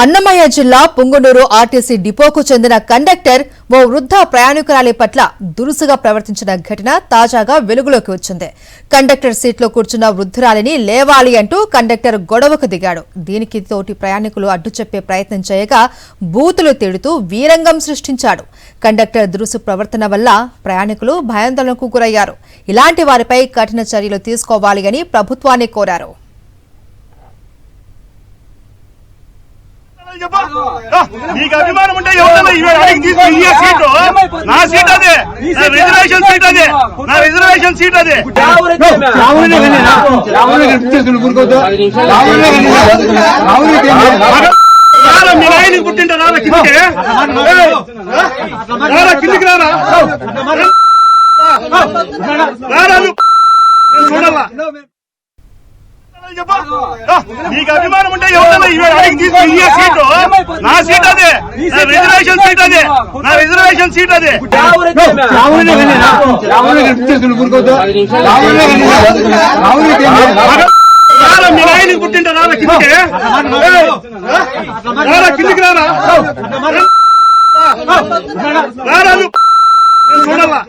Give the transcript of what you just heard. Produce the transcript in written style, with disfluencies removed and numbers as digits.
అన్నమయ్య జిల్లా పుంగనూరు ఆర్టీసీ డిపోకు చెందిన కండక్టర్ ఓ వృద్ధ ప్రయాణికురాలి పట్ల దురుసుగా ప్రవర్తించిన ఘటన తాజాగా వెలుగులోకి వచ్చింది. కండక్టర్ సీట్లో కూర్చున్న వృద్ధురాలిని లేవాలి అంటూ కండక్టర్ గొడవకు దిగాడు. దీనికి తోటి ప్రయాణికులు అడ్డు చెప్పే ప్రయత్నం చేయగా బూతులు తిడుతూ వీరంగం సృష్టించాడు. కండక్టర్ దురుసు ప్రవర్తన వల్ల ప్రయాణికులు భయాందోళనకు గురయ్యారు. ఇలాంటి వారిపై కఠిన చర్యలు తీసుకోవాలి అని ప్రభుత్వాన్ని కోరారు. నీకు అభిమానం ఉంటే సీటు నా సీట్ అదే, నా రిజర్వేషన్ సీట్ అదే, నా రిజర్వేషన్ సీట్ అదే. మీ నాయనకి పుట్టింట రారా కిందికి, రారా కిందికి రారా రారా చూడాలా. నీకు అభిమానం ఉంటే సీటు నా సీట్ అదే, నా రిజర్వేషన్ సీట్ అదే, నా రిజర్వేషన్ సీట్ అదే. మీ నాయనకి పుట్టింట రారా కిందికి, రారా కిందికి రారా రారా చూడాలా.